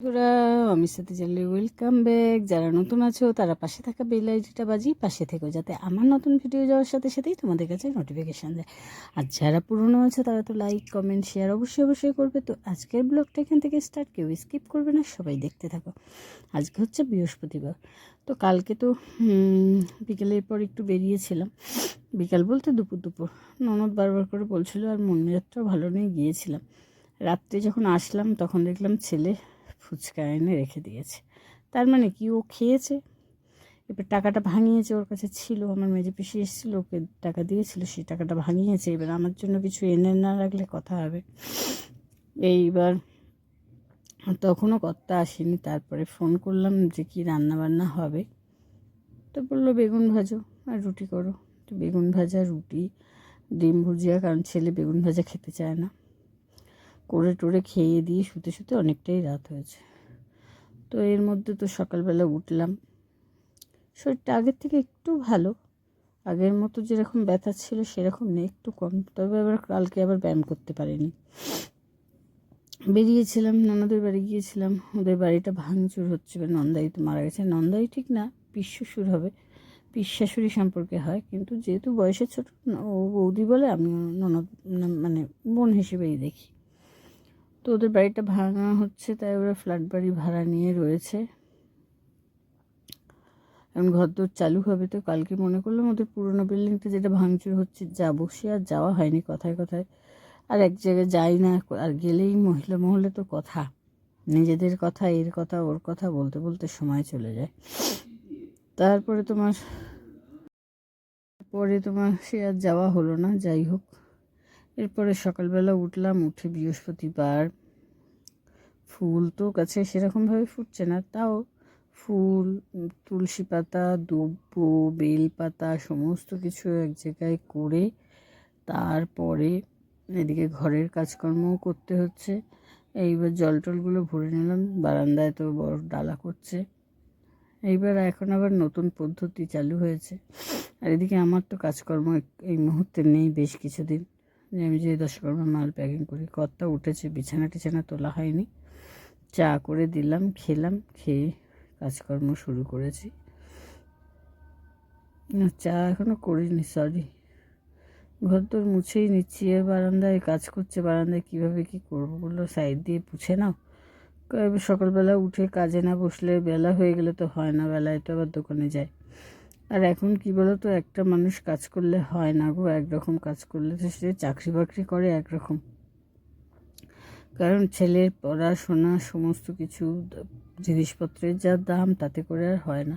বন্ধুরা, আমি সাথে জানলে ওয়েলকাম ব্যাক। যারা নতুন আছো তারা পাশে থাকা বেল আইডিটা বাজিয়ে পাশে থেকো, যাতে আমার নতুন ভিডিও যাওয়ার সাথে সাথেই তোমাদের কাছে নোটিফিকেশান যায়। আর যারা পুরনো আছে তারা তো লাইক কমেন্ট শেয়ার অবশ্যই করবে। তো আজকের ব্লগটা এখান থেকে স্টার্ট, কেউ স্কিপ করবে না, সবাই দেখতে থাকো। আজকে হচ্ছে বৃহস্পতিবার। তো কালকে তো বিকেলের পর একটু বেরিয়েছিলাম, বিকাল বলতে দুপুর ননদ বারবার করে বলছিল, আর মন মেজাজটাও ভালো নিয়ে গিয়েছিলাম। রাত্রে যখন আসলাম তখন দেখলাম ছেলে ফুচকা এনে রেখে দিয়েছে। তার মানে কি, ও খেয়েছে, এবার টাকাটা ভাঙিয়েছে। ওর কাছে ছিল, আমার মেজে পিসি এসেছিল, ওকে টাকা দিয়েছিল, সেই টাকাটা ভাঙিয়েছে। এবার আমার জন্য কিছু এনে না রাখলে কথা হবে। এইবার তখনও কর্তা আসেনি, তারপরে ফোন করলাম যে কি রান্না বান্না হবে। তো বললো বেগুন ভাজো আর রুটি করো। তো বেগুন ভাজা, রুটি, ডিম ভুজিয়া, কারণ ছেলে বেগুন ভাজা খেতে চায় না। করে টোরে খেয়ে দিয়ে শুতে অনেকটাই রাত হয়েছে। তো এর মধ্যে তো সকালবেলা উঠলাম, শরীরটা আগের থেকে একটু ভালো, আগের মতো যেরকম ব্যথা ছিল সেরকম নেই, একটু কম। তবে আবার কালকে আবার ব্যায়াম করতে পারিনি। বেরিয়েছিলাম, ননদের বাড়ি গিয়েছিলাম। ওদের বাড়িটা ভাঙচুর হচ্ছে, নন্দাই তো মারা গেছে। নন্দাই ঠিক না, পিস শ্বশুর হবে, পিস শাশুড়ি সম্পর্কে হয়, কিন্তু যেহেতু বয়সে ছোট, ও বৌদি বলে, আমি ননদ মানে বোন হিসেবেই দেখি। তো ওদের বাড়িটা ভাঙা হচ্ছে, তাই ওরা ফ্ল্যাট বাড়ি ভাড়া নিয়ে রয়েছে। এখন ঘরদোর চালু হবে। তো কালকে মনে করলাম ওদের পুরোনো বিল্ডিংটা যেটা ভাঙচুর হচ্ছে যাবো, সে আর যাওয়া হয়নি। কথায় আর এক জায়গায় যাই না, আর গেলেই মহিলা মহলে তো কথা, নিজেদের কথা, এর কথা ওর কথা বলতে বলতে সময় চলে যায়। তারপরে তোমার সে আর যাওয়া হলো না। যাই হোক, এরপরে সকালবেলা উঠলাম, উঠে বৃহস্পতিবার, ফুল তো গাছে সেরকমভাবে ফুটছে না, তাও ফুল, তুলসী পাতা, দুব্ব, বেল পাতা সমস্ত কিছু এক জায়গায় করে তারপরে এদিকে ঘরের কাজকর্মও করতে হচ্ছে। এইবার জল টলগুলো ভরে নিলাম, বারান্দায় তো বড় ডালা করছে। এইবার এখন আবার নতুন পদ্ধতি চালু হয়েছে। আর এদিকে আমার তো কাজকর্ম এই মুহূর্তে নেই বেশ কিছুদিন, যে আমি যে দশকর্মা মাল প্যাকিং করি। কর্তা উঠেছে, বিছানা টিছানা তোলা হয়নি। চা করে দিলাম, খেলাম, খেয়ে কাজকর্ম শুরু করেছি। না, চা এখনও করিনি, সরি। ঘর তোর মুছেই নিচ্ছি, এর বারান্দায় কাজ করছে। বারান্দায় কীভাবে কী করবো বললো, সাইড দিয়ে পুছে নাও। এবার সকালবেলা উঠে কাজে না বসলে, বেলা হয়ে গেলে তো হয় না, বেলায় তো আবার দোকানে যায়। আর এখন কি বলো তো, একটা মানুষ কাজ করলে হয় না গো, একরকম কাজ করলে তো সে চাকরি বাকরি করে একরকম। কারণ ছেলের পড়াশোনা সমস্ত কিছু, জিনিসপত্রের যা দাম, তাতে করে আর হয় না।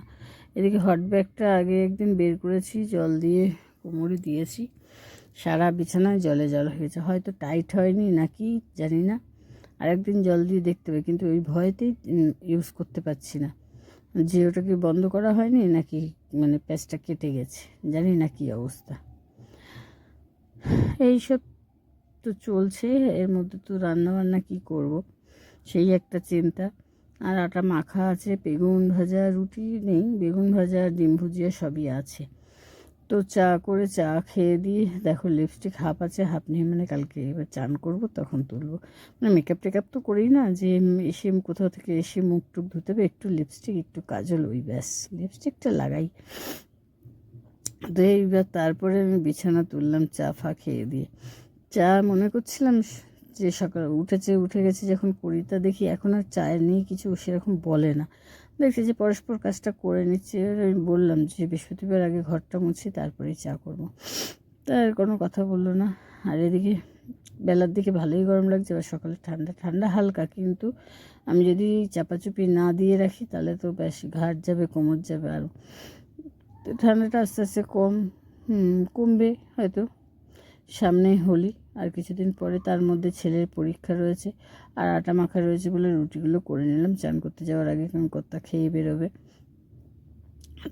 এদিকে হট ব্যাগটা আগে একদিন বের করেছি, জল দিয়ে কোমরে দিয়েছি, সারা বিছানায় জলে জল হয়ে গেছে। হয়তো টাইট হয়নি নাকি জানি না, আরেকদিন জল দিয়ে দেখতে হবে। কিন্তু ওই ভয়তেই ইউজ করতে পারছি না, যে ওটাকে বন্ধ করা হয়নি নাকি মানে প্যাচটা কেটে গেছে, জানি না কী অবস্থা। এইসব তো চলছে। এর মধ্যে তো রান্নাবান্না কী করব সেই একটা চিন্তা। আর আটা মাখা আছে, বেগুন ভাজা, রুটি নেই, বেগুন ভাজা, ডিম ভুজিয়া সবই আছে। তো চা খেয়ে দিয়ে দেখো, লিপস্টিক হাফ আছে, হাফ নেই, মানে কালকে এবার চান করব তখন তুলব। মানে মেকআপ টেকআপ তো করি না, যে এসে কোথাও থেকে এসে মুখ টুক ধুতে হবে, একটু লিপস্টিক একটু কাজল, ওই ব্যাস, লিপস্টিকটা লাগাই। তো এইবার তারপরে আমি বিছানা তুললাম চা ফা খেয়ে দিয়ে। চা মনে করছিলাম যে সকাল উঠে গেছে যখন করিতা, দেখি এখন আর চায়ের নিয়ে কিছু সেরকম বলে না। দেখছি যে পরস্পর কাজটা করে নিচ্ছে। আমি বললাম যে বৃহস্পতিবার আগে ঘরটা মুছি, তারপরেই চা করবো। তার কোনো কথা বললো না। আর এদিকে বেলার দিকে ভালোই গরম লাগছে, আর সকালে ঠান্ডা ঠান্ডা হালকা, কিন্তু আমি যদি চাপাচুপি না দিয়ে রাখি তাহলে তো বেশ ঘাট যাবে, কোমর যাবে। আর ঠান্ডাটা আস্তে আস্তে কমবে হয়তো, সামনে হোলি, আর কিছুদিন পরে। তার মধ্যে ছেলের পরীক্ষা রয়েছে, আর আটা মাখা রয়েছে বলে রুটিগুলো করে নিলাম চান করতে যাওয়ার আগে, কারণ কর্তা খেয়ে বেরোবে।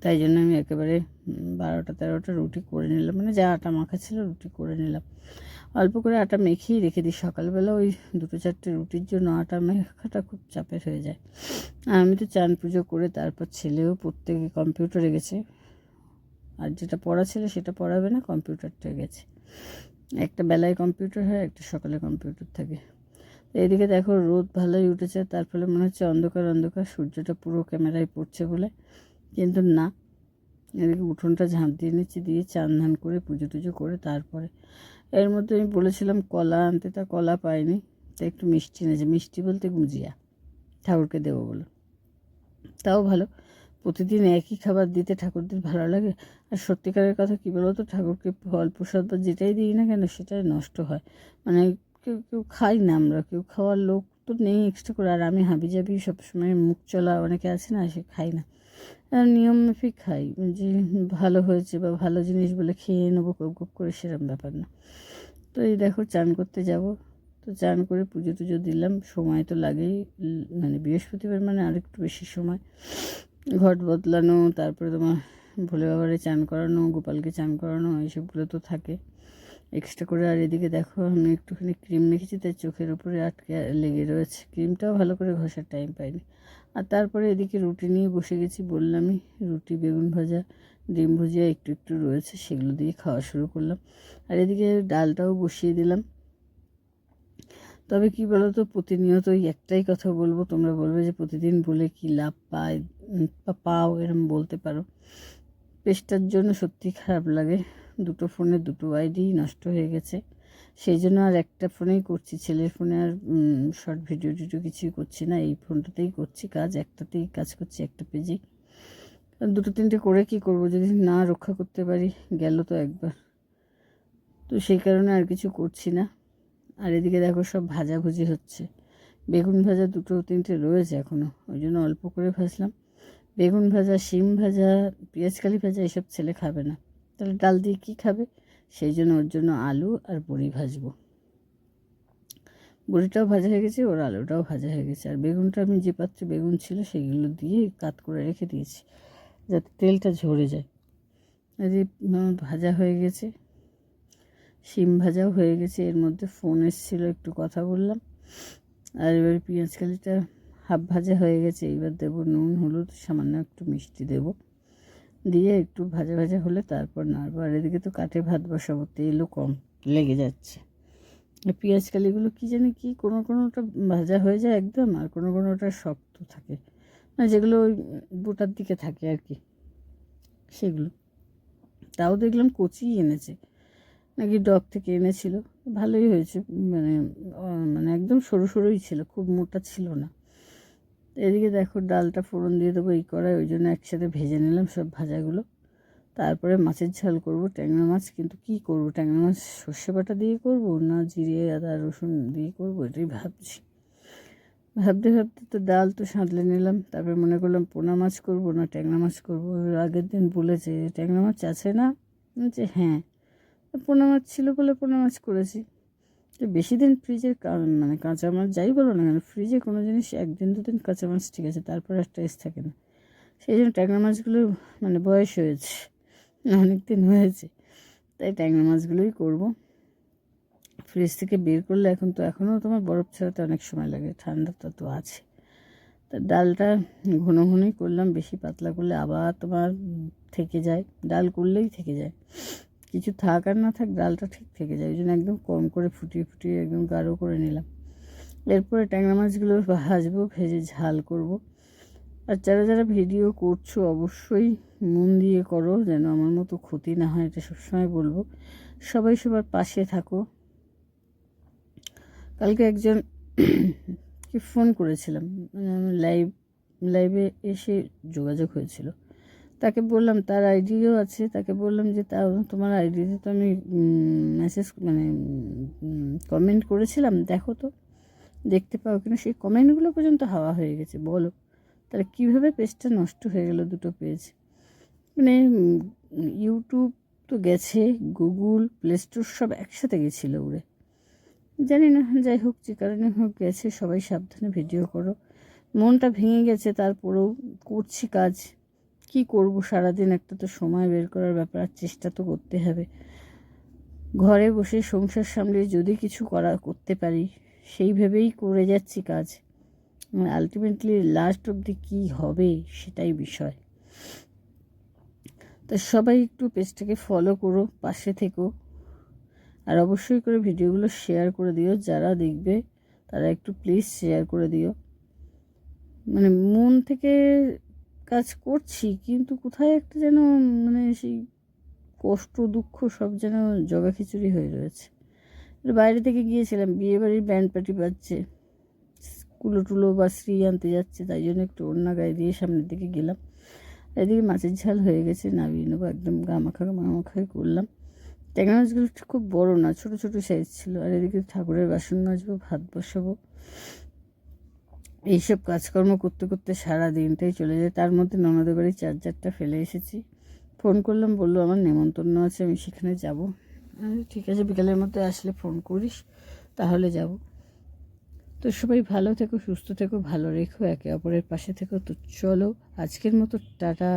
তাই জন্য আমি একেবারে 12-13টা রুটি করে নিলাম, মানে যা আটা মাখা ছিল রুটি করে নিলাম। অল্প করে আটা মেখেই রেখে দিই, সকালবেলা ওই 2-4টে রুটির জন্য আটা মেখাটা খুব চাপের হয়ে যায়। আর আমি তো চান পুজো করে তারপর ছেলেও পড়তে কম্পিউটারে গেছে, আর যেটা পড়া ছিল সেটা পড়াবে না, কম্পিউটারটা গেছে। একটা বেলায় কম্পিউটার হয়, একটা সকালে কম্পিউটার থাকে। এইদিকে দেখো রোদ ভালোই উঠেছে, তার ফলে মনে হচ্ছে অন্ধকার অন্ধকার, সূর্যটা পুরো ক্যামেরায় পড়ছে বলে, কিন্তু না। এদিকে উঠোনটা ঝাঁপ দিয়ে নিচ্ছি, দিয়ে চান ধান করে পুজো টুজো করে তারপরে এর মধ্যে আমি বলেছিলাম কলা আনতে, তা কলা পাইনি, তা একটু মিষ্টি এনেছে, মিষ্টি বলতে গুজিয়া, ঠাকুরকে দেবো বলে। তাও ভালো, প্রতিদিন একই খাবার দিতে ঠাকুরদের ভালো লাগে। আর সত্যিকারের কথা কী বলো তো, ঠাকুরকে ফল প্রসাদ বা যেটাই দিই না কেন সেটাই নষ্ট হয়। মানে কেউ কেউ খাই না, আমরা কেউ খাওয়ার লোক তো নেই এক্সট্রা করে। আর আমি হাবিজাবি সবসময় মুখ চলা অনেকে আছে না, সে খাই না, নিয়ম মাফিক খাই, যে ভালো হয়েছে বা ভালো জিনিস বলে খেয়ে নেবো গপ গপ করে, সেরকম ব্যাপার না। তো এই দেখো চান করতে যাব, তো চান করে পুজো টুজো দিলাম, সময় তো লাগেই, মানে বৃহস্পতিবার মানে আরেকটু বেশি সময়। ঘট বদলানো, তারপরে তোমার ভোলে বাবারে চান করানো, গোপালকে চান করানো, এইসবগুলো তো থাকে এক্সট্রা করে। আর এদিকে দেখো আমি একটুখানি ক্রিম মেখেছি, তাই চোখের উপরে আটকে লেগে রয়েছে, ক্রিমটাও ভালো করে ঘষার টাইম পাইনি। আর তারপরে এদিকে রুটি নিয়ে বসে গেছি, বললামই, রুটি, বেগুন ভাজা, ডিম ভুজিয়া একটু একটু রয়েছে, সেগুলো দিয়ে খাওয়া শুরু করলাম। আর এদিকে ডালটাও বসিয়ে দিলাম। তবে কি বলো তো, প্রতিনিয়ত ওই একটাই কথা বলবো, তোমরা বলবে যে প্রতিদিন বলে কি লাভ পায় বা পাও, এরম বলতে পারো। পেজটার জন্য সত্যি খারাপ লাগে, দুটো ফোনে দুটো আইডি নষ্ট হয়ে গেছে, সেই জন্য আর একটা ফোনেই করছি, ছেলের ফোনে আর শর্ট ভিডিও টিডিও কিছুই করছি না, এই ফোনটাতেই করছি কাজ, একটাতেই কাজ করছি, একটা পেজেই। দুটো তিনটে করে কি করব, যদি না রক্ষা করতে পারি, গেল তো একবার। তো সেই কারণে আর কিছু করছি না। আর এদিকে দেখো সব ভাজাভুজি হচ্ছে, বেগুন ভাজা দুটো তিনটে রয়েছে এখনও, ওই জন্য অল্প করে ভাজলাম। বেগুন ভাজা, শিম ভাজা, পেঁয়াজকালি ভাজা এসব ছেলে খাবে না, তাহলে ডাল দিয়ে কী খাবে, সেই জন্য ওর জন্য আলু আর বড়ি ভাজবো। বড়িটাও ভাজা হয়ে গেছে, ওর আলুটাও ভাজা হয়ে গেছে। আর বেগুনটা আমি যে পাত্রে বেগুন ছিল সেগুলো দিয়ে কাট করে রেখে দিয়েছি, যাতে তেলটা ঝরে যায়। এই ভাজা হয়ে গেছে, শিম ভাজাও হয়ে গেছে, এর মধ্যে ফোন এসেছিলো, একটু কথা বললাম। আর এবার পেঁয়াজকালিটা হাফ ভাজা হয়ে গেছে, এইবার দেবো নুন হলুদ, সামান্য একটু মিষ্টি দেবো, দিয়ে একটু ভাজা ভাজা হলে তারপর নাড়বো। আর এদিকে তো কাঠে ভাত বসাবো, তেলও কম লেগে যাচ্ছে। পেঁয়াজকালিগুলো কী জানি কি, কোনো কোনোটা ভাজা হয়ে যায় একদম, আর কোনো কোনোটা শক্ত থাকে, মানে যেগুলো ওই বোটার দিকে থাকে আর কি, সেগুলো। তাও দেখলাম কচিই এনেছে, নাকি ডগ থেকে এনেছিল, ভালোই হয়েছে, মানে মানে একদম সরু সরুই ছিল, খুব মোটা ছিল না। এদিকে দেখো ডালটা ফোড়ন দিয়ে দেবো এই কড়াই, ওই জন্য একসাথে ভেজে নিলাম সব ভাজাগুলো। তারপরে মাছের ঝাল করব, ট্যাংরা মাছ, কিন্তু কি করব, ট্যাংরা মাছ সর্ষে বাটা দিয়ে করব না জিরে আদা রসুন দিয়ে করব, এটাই ভাবছি। ভাবতে ভাবতে তো ডাল তো সাঁতলে নিলাম, তারপরে মনে করলাম পোনা মাছ করব না ট্যাংরা মাছ করব। আগের দিন বলেছে ট্যাংরা মাছ আছে না, বলছে হ্যাঁ, পোনা মাছ ছিল বলে পোনা মাছ করেছি। তো বেশি দিন ফ্রিজের মানে কাঁচা মাছ যাই বলো না কেন, ফ্রিজে কোনো জিনিস একদিন দুদিন কাঁচা মাছ ঠিক আছে, তারপর আর টেস্ট থাকে না। সেই জন্য ট্যাংরা মাছগুলো মানে বয়স হয়েছে, অনেক দিন হয়েছে, তাই ট্যাংরা মাছগুলোই করব। ফ্রিজ থেকে বের করলে এখনও তোমার বরফ ছাড়াতে অনেক সময় লাগে, ঠান্ডাটা তো আছে। তা ডালটা ঘন ঘনই করলাম, বেশি পাতলা করলে আবার তোমার থেকে যায়, ডাল করলেই থেকে যায়, কিছু থাক আর না থাক ডালটা ঠিক থেকে যায়, ওই জন্য একদম কম করে ফুটিয়ে ফুটিয়ে একদম গাঢ় করে নিলাম। এরপরে ট্যাংরা মাছগুলো ভাজবো, ভেজে ঝাল করব। আর যারা যারা ভিডিও করছো অবশ্যই মন দিয়ে করো, যেন আমার মতো ক্ষতি না হয়, এটা সবসময় বলবো। সবাই সবার পাশে থাকো। কালকে একজন কি ফোন করেছিলাম, লাইভে এসে যোগাযোগ হয়েছিল, তাকে বললাম, তার আইডিও আছে, তাকে বললাম যে তোমার আইডিতে তো আমি মেসেজ মানে কমেন্ট করেছিলাম, দেখো তো দেখতে পাও কিনা। সেই কমেন্টগুলো পর্যন্ত হাওয়া হয়ে গেছে, বলো তাহলে কীভাবে পেজটা নষ্ট হয়ে গেল, দুটো পেজ। মানে ইউটিউব তো গেছে, গুগল প্লে স্টোর সব একসাথে গেছিলো উড়ে, জানি না, যাই হোক যে কারণে হোক গেছে। সবাই সাবধানে ভিডিও করো, মনটা ভেঙে গেছে, তারপরেও করছি কাজ, কি করব, সারাদিন একটা তো সময় বের করার ব্যাপার, আর চেষ্টা তো করতে হবে। ঘরে বসে সংসার সামলে যদি কিছু করতে পারি, সেই ভেবেই করে যাচ্ছি কাজ, আলটিমেটলি লাস্ট অবধি কী হবে সেটাই বিষয়। তো সবাই একটু পেজটাকে ফলো করো, পাশে থেকো, আর অবশ্যই করে ভিডিওগুলো শেয়ার করে দিও, যারা দেখবে তারা একটু প্লিজ শেয়ার করে দিও। মানে মন থেকে কাজ করছি, কিন্তু কোথায় একটা যেন মানে সেই কষ্ট দুঃখ সব যেন জগা খিচুড়ি হয়ে রয়েছে। বাইরে থেকে গিয়েছিলাম, বিয়েবাড়ির ব্যান্ড পার্টি বাজছে, কুলো টুলো বা শ্রী আনতে যাচ্ছে, তাই জন্য একটু ওড়না গায়ে দিয়ে সামনের দিকে গেলাম। এদিকে মাছের ঝাল হয়ে গেছে, নামিয়ে নেবো, একদম গামাখাই করলাম। ট্যাংরা মাছগুলো খুব বড় না, ছোট ছোট সাইজ ছিল। আর এদিকে ঠাকুরের বাসন মাজবো, ভাত বসাবো, এইসব কাজকর্ম করতে করতে সারা দিনটাই চলে যায়। তার মধ্যে ননদের বাড়ির চার্জারটা ফেলে এসেছি। ফোন করলাম, বললো আমার নেমন্তন্ন আছে, আমি সেখানে যাব। ঠিক আছে, বিকালের মধ্যে আসলে ফোন করিস, তাহলে যাব। তো সবাই ভালো থেকো, সুস্থ থেকো, ভালো রেখো, একে অপরের পাশে থেকো। তো চলো আজকের মতো টাটা।